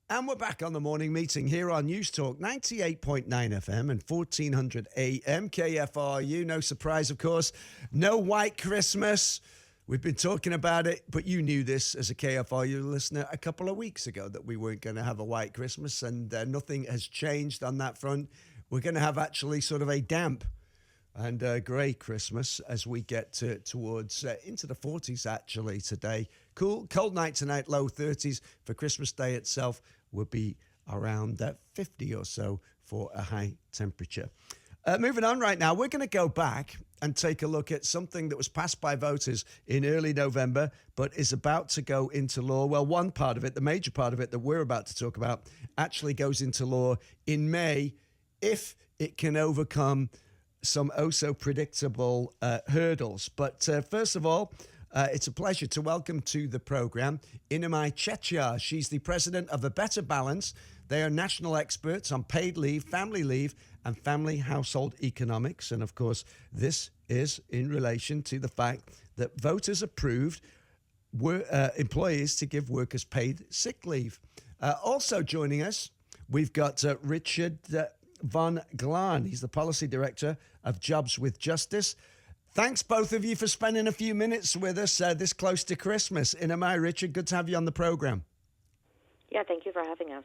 And we're back on the morning meeting here on News Talk 98.9 FM and 1400 AM KFRU. No surprise, of course. No white Christmas. We've been talking about it, but you knew this as a KFRU listener a couple of weeks ago that we weren't going to have a white Christmas, and nothing has changed on that front. We're going to have actually sort of a damp and grey Christmas as we get towards into the 40s actually today. Cold night tonight, low 30s. For Christmas Day itself will be around 50 or so for a high temperature. Moving on right now, we're going to go back and take a look at something that was passed by voters in early November, but is about to go into law. Well, one part of it, the major part of it that we're about to talk about, actually goes into law in May if it can overcome some predictable hurdles. But first of all, it's a pleasure to welcome to the program Inimai Chettiar. She's the president of A Better Balance. They are national experts on paid leave, and family household economics. And of course, this is in relation to the fact that voters approved employees to give workers paid sick leave. Also joining us, we've got Richard Von Glan. He's the policy director of Jobs with Justice. Thanks, both of you, for spending a few minutes with us this close to Christmas. Inimai, Richard, good to have you on the program. Yeah, thank you for having us.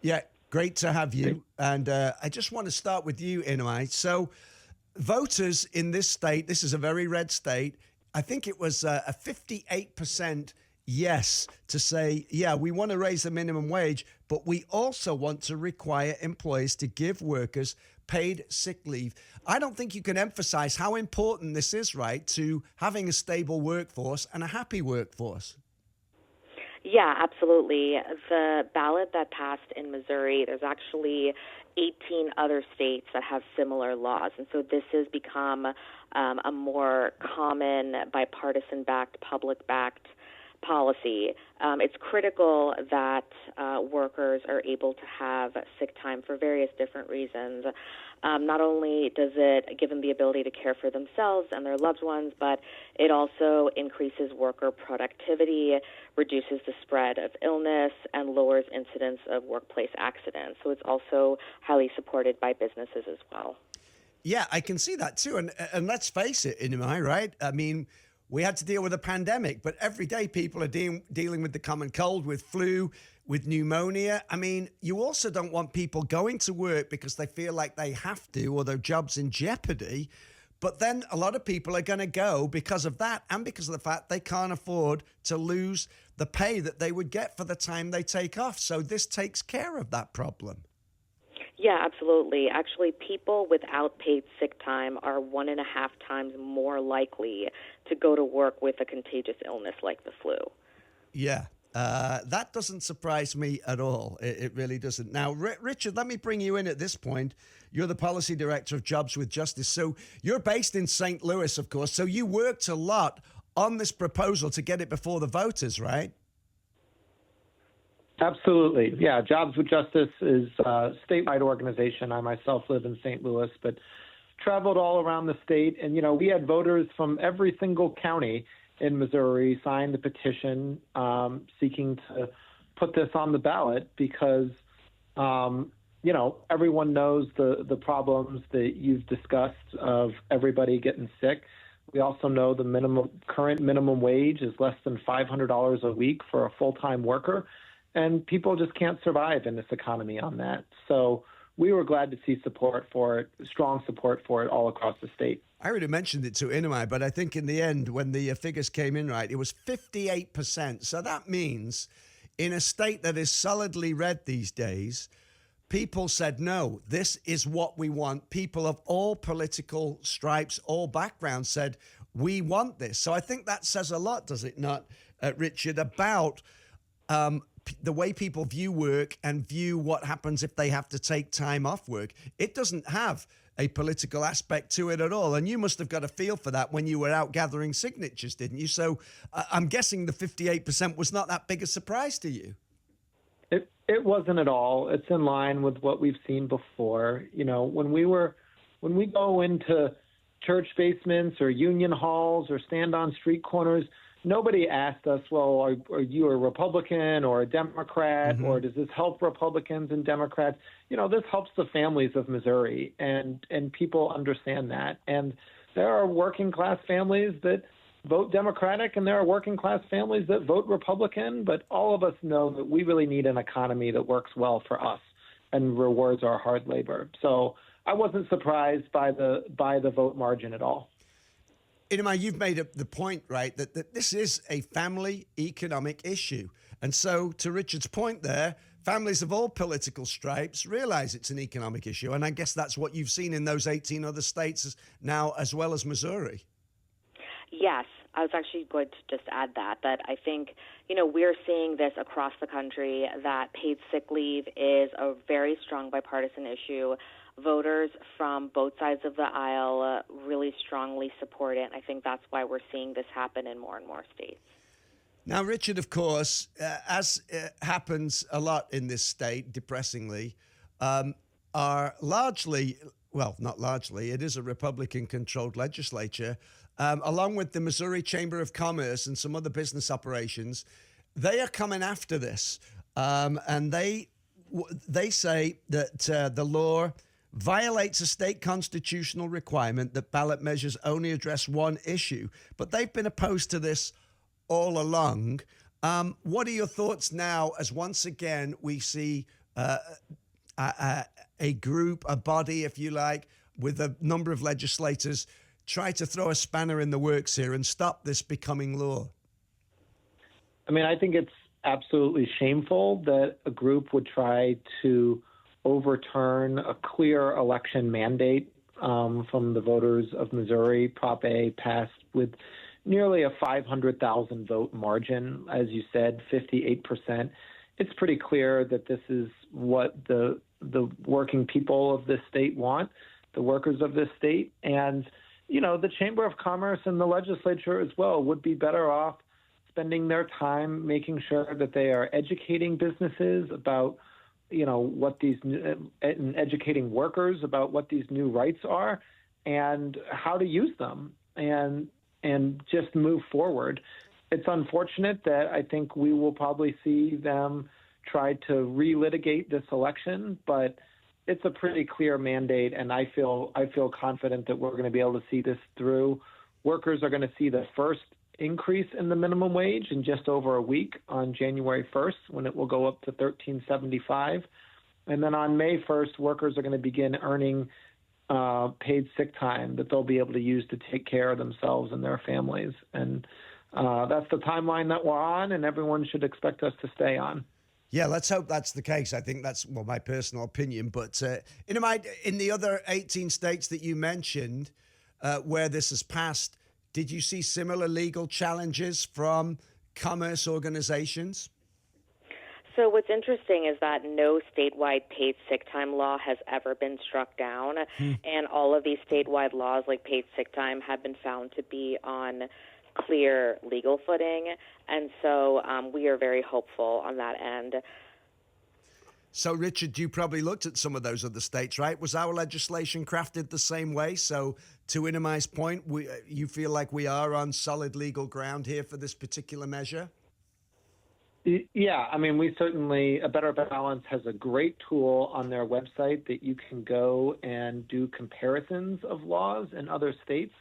Yeah, great to have you. And I just want to start with you, Inimai. So voters in this state, this is a very red state, I think it was a 58% yes to say, yeah, we want to raise the minimum wage, but we also want to require employers to give workers paid sick leave. I don't think you can emphasize how important this is, right, to having a stable workforce and a happy workforce. Yeah, absolutely. The ballot that passed in Missouri, there's actually 18 other states that have similar laws. And so this has become a more common bipartisan-backed, public-backed policy. It's critical that workers are able to have sick time for various different reasons. Not only does it give them the ability to care for themselves and their loved ones, but it also increases worker productivity, reduces the spread of illness, and lowers incidence of workplace accidents. So it's also highly supported by businesses as well. Yeah, I can see that too. And let's face it, Inimai, right? I mean, we had to deal with a pandemic, but every day people are dealing with the common cold, with flu, with pneumonia. I mean, you also don't want people going to work because they feel like they have to or their job's in jeopardy. But then a lot of people are going to go because of that and because of the fact they can't afford to lose the pay that they would get for the time they take off. So this takes care of that problem. Yeah, absolutely. Actually, people without paid sick time are 1.5 times more likely to go to work with a contagious illness like the flu. Yeah, that doesn't surprise me at all. It really doesn't. Now, Richard, let me bring you in at this point. You're the policy director of Jobs with Justice. So you're based in St. Louis, of course. So you worked a lot on this proposal to get it before the voters, right? Absolutely. Yeah. Jobs with Justice is a statewide organization. I myself live in St. Louis, but traveled all around the state. And, you know, we had voters from every single county in Missouri sign the petition seeking to put this on the ballot because, you know, everyone knows the problems that you've discussed of everybody getting sick. We also know the current minimum wage is less than $500 a week for a full-time worker. And people just can't survive in this economy on that. So we were glad to see support for it, strong support for it all across the state. I already mentioned it to Inimai, but I think in the end, when the figures came in right, it was 58%. So that means in a state that is solidly red these days, people said, no, this is what we want. People of all political stripes, all backgrounds said, we want this. So I think that says a lot, does it not, Richard, about the way people view work and view what happens if they have to take time off work. It doesn't have a political aspect to it at all. And you must have got a feel for that when you were out gathering signatures, didn't you? So I'm guessing the 58% was not that big a surprise to you. It wasn't at all. It's in line with what we've seen before. You know, when we go into church basements or union halls or stand on street corners, nobody asked us, well, are you a Republican or a Democrat, Mm-hmm. or does this help Republicans and Democrats? This helps the families of Missouri, and people understand that. And there are working class families that vote Democratic, and there are working class families that vote Republican, but all of us know that we really need an economy that works well for us and rewards our hard labor. So I wasn't surprised by the vote margin at all. Inimai, you've made the point, right, that this is a family economic issue. And so, to Richard's point there, families of all political stripes realize it's an economic issue. And I guess that's what you've seen in those 18 other states now, as well as Missouri. Yes, I was actually going to just add that I think, we're seeing this across the country, that paid sick leave is a very strong bipartisan issue. Voters from both sides of the aisle really strongly support it. I think that's why we're seeing this happen in more and more states. Now, Richard, of course, as happens a lot in this state, depressingly, are largely, well, not largely, it is a Republican-controlled legislature, along with the Missouri Chamber of Commerce and some other business operations. They are coming after this, and they say that the law violates a state constitutional requirement that ballot measures only address one issue. But they've been opposed to this all along. What are your thoughts now as once again we see a group, a body, if you like, with a number of legislators try to throw a spanner in the works here and stop this becoming law? I mean, I think it's absolutely shameful that a group would try to overturn a clear election mandate from the voters of Missouri. Prop A passed with nearly a 500,000 vote margin, as you said, 58%. It's pretty clear that this is what the working people of this state want, the workers of this state. And, the Chamber of Commerce and the legislature as well would be better off spending their time making sure that they are educating businesses about what these and educating workers about what these new rights are and how to use them and just move forward. It's unfortunate that I think we will probably see them try to relitigate this election, but it's a pretty clear mandate, and I feel confident that we're going to be able to see this through. Workers are going to see the first increase in the minimum wage in just over a week on January 1st, when it will go up to $13.75. And then on May 1st, workers are going to begin earning paid sick time that they'll be able to use to take care of themselves and their families. And that's the timeline that we're on, and everyone should expect us to stay on. Yeah, let's hope that's the case. I think that's, my personal opinion. But in the other 18 states that you mentioned where this has passed, did you see similar legal challenges from commerce organizations? So what's interesting is that no statewide paid sick time law has ever been struck down, and all of these statewide laws like paid sick time have been found to be on clear legal footing, and so we are very hopeful on that end. So, Richard, you probably looked at some of those other states, right? Was our legislation crafted the same way? So, to Inimai's point, you feel like we are on solid legal ground here for this particular measure? Yeah, I mean, we certainly, A Better Balance has a great tool on their website that you can go and do comparisons of laws in other states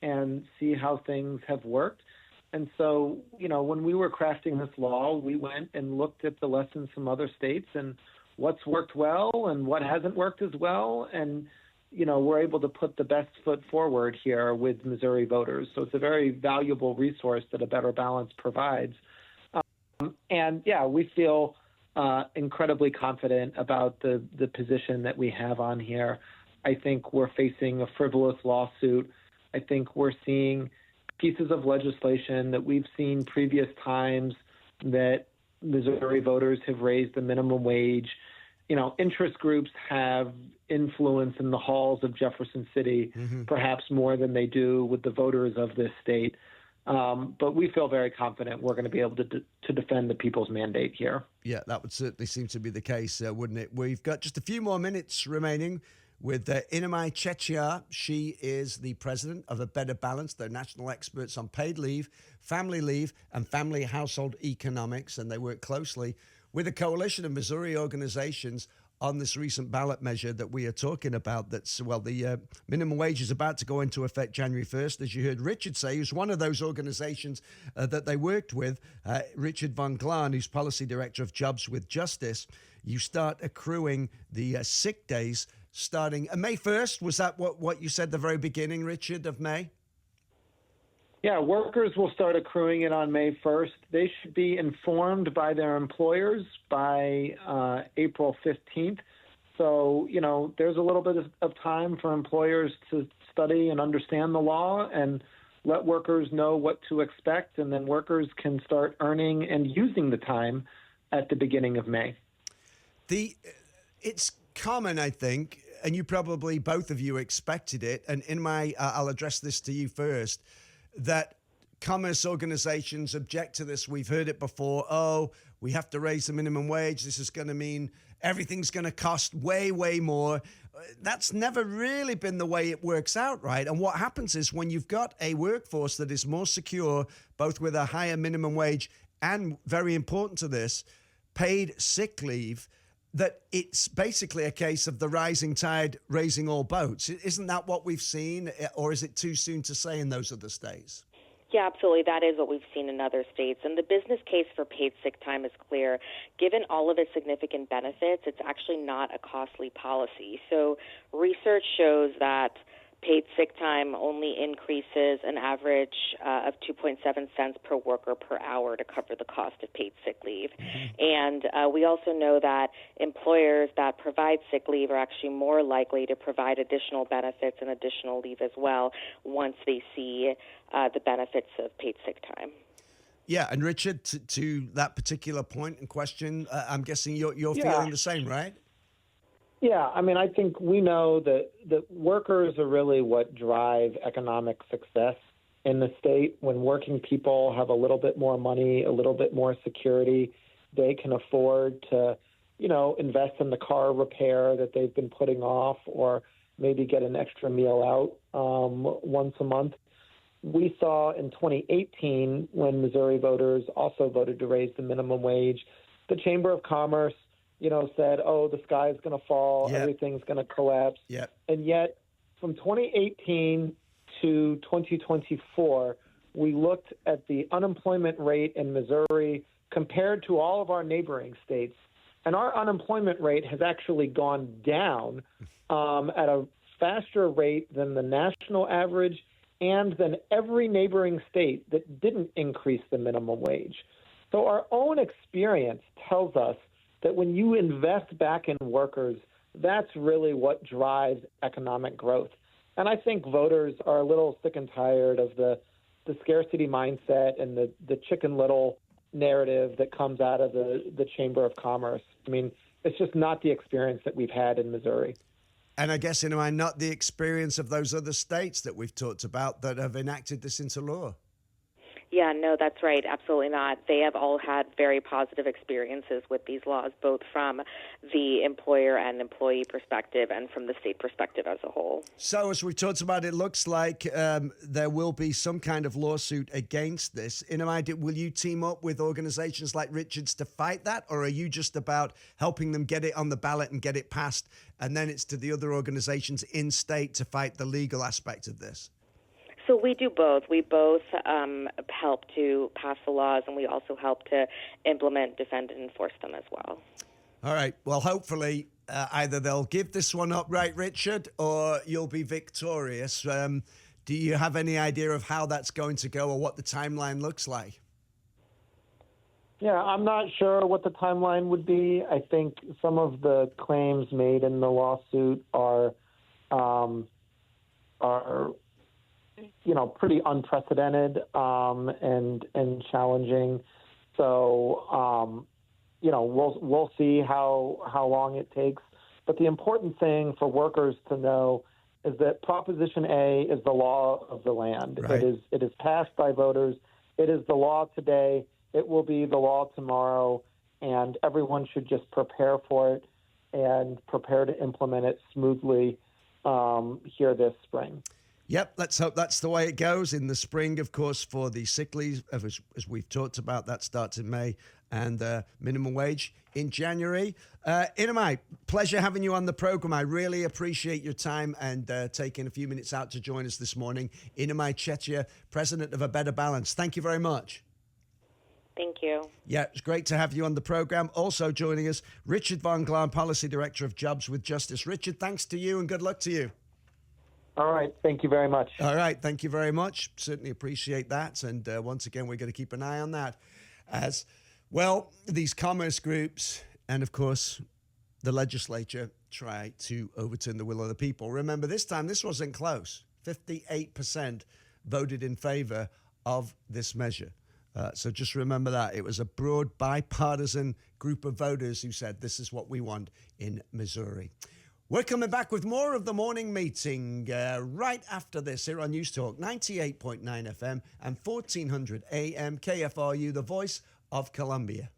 and see how things have worked. And so, when we were crafting this law, we went and looked at the lessons from other states and what's worked well and what hasn't worked as well. And, we're able to put the best foot forward here with Missouri voters. So it's a very valuable resource that A Better Balance provides. And yeah, we feel incredibly confident about the position that we have on here. I think we're facing a frivolous lawsuit. I think we're seeing pieces of legislation that we've seen previous times that Missouri voters have raised the minimum wage. Interest groups have influence in the halls of Jefferson City, perhaps more than they do with the voters of this state. But we feel very confident we're going to be able to defend the people's mandate here. Yeah, that would certainly seem to be the case, wouldn't it? We've got just a few more minutes remaining. with Inimai Chettiar. She is the president of A Better Balance. They're national experts on paid leave, and family household economics, and they work closely with a coalition of Missouri organizations on this recent ballot measure that we are talking about. That's, well, the minimum wage is about to go into effect January 1st, as you heard Richard say, who's one of those organizations that they worked with, Richard Von Glan, who's policy director of Jobs with Justice. You start accruing the sick days starting May 1st. Was that what you said at the very beginning, Richard, of May? Yeah, workers will start accruing it on May 1st. They should be informed by their employers by April 15th. So, there's a little bit of time for employers to study and understand the law and let workers know what to expect, and then workers can start earning and using the time at the beginning of May. It's common, I think, and you probably, both of you, expected it, and I'll address this to you first, that commerce organizations object to this. We've heard it before. Oh, we have to raise the minimum wage. This is going to mean everything's going to cost way, way more. That's never really been the way it works out, right? And what happens is when you've got a workforce that is more secure, both with a higher minimum wage and, very important to this, paid sick leave, that it's basically a case of the rising tide raising all boats. Isn't that what we've seen, or is it too soon to say in those other states? Yeah, absolutely. That is what we've seen in other states. And the business case for paid sick time is clear. Given all of its significant benefits, it's actually not a costly policy. So research shows that paid sick time only increases an average of 2.7 cents per worker per hour to cover the cost of paid sick leave. And we also know that employers that provide sick leave are actually more likely to provide additional benefits and additional leave as well once they see the benefits of paid sick time. Yeah, and Richard, to that particular point in question, I'm guessing you're feeling the same, right? Yeah, I think we know that workers are really what drive economic success in the state. When working people have a little bit more money, a little bit more security, they can afford to, invest in the car repair that they've been putting off, or maybe get an extra meal out once a month. We saw in 2018, when Missouri voters also voted to raise the minimum wage, the Chamber of Commerce said, oh, the sky's going to fall, everything's going to collapse. Yep. And yet, from 2018 to 2024, we looked at the unemployment rate in Missouri compared to all of our neighboring states, and our unemployment rate has actually gone down at a faster rate than the national average and than every neighboring state that didn't increase the minimum wage. So our own experience tells us that when you invest back in workers, that's really what drives economic growth. And I think voters are a little sick and tired of the scarcity mindset and the Chicken Little narrative that comes out of the Chamber of Commerce. It's just not the experience that we've had in Missouri. And I guess, not the experience of those other states that we've talked about that have enacted this into law. Yeah, no, that's right. Absolutely not. They have all had very positive experiences with these laws, both from the employer and employee perspective and from the state perspective as a whole. So as we've talked about, it looks like there will be some kind of lawsuit against this. Inimai, will you team up with organizations like Richard's to fight that, or are you just about helping them get it on the ballot and get it passed, and then it's to the other organizations in state to fight the legal aspect of this? So we do both. We both help to pass the laws, and we also help to implement, defend, and enforce them as well. All right. Well, hopefully either they'll give this one up, right, Richard, or you'll be victorious. Do you have any idea of how that's going to go or what the timeline looks like? Yeah, I'm not sure what the timeline would be. I think some of the claims made in the lawsuit are pretty unprecedented and challenging. So, we'll see how long it takes. But the important thing for workers to know is that Proposition A is the law of the land. Right. It is passed by voters. It is the law today. It will be the law tomorrow, and everyone should just prepare for it and prepare to implement it smoothly here this spring. Yep, let's hope that's the way it goes. In the spring, of course, for the sick leave, as we've talked about, that starts in May, and minimum wage in January. Inimai, pleasure having you on the program. I really appreciate your time and taking a few minutes out to join us this morning. Inimai Chettiar, president of A Better Balance. Thank you very much. Thank you. Yeah, it's great to have you on the program. Also joining us, Richard Von Glan, Policy Director of Jobs with Justice. Richard, thanks to you and good luck to you. All right. Thank you very much. All right. Thank you very much. Certainly appreciate that. And once again, we're going to keep an eye on that. As well, these commerce groups and, of course, the legislature try to overturn the will of the people. Remember, this time, this wasn't close. 58% voted in favor of this measure. So just remember that. It was a broad bipartisan group of voters who said this is what we want in Missouri. We're coming back with more of the morning meeting right after this here on News Talk 98.9 FM and 1400 AM KFRU, the voice of Columbia.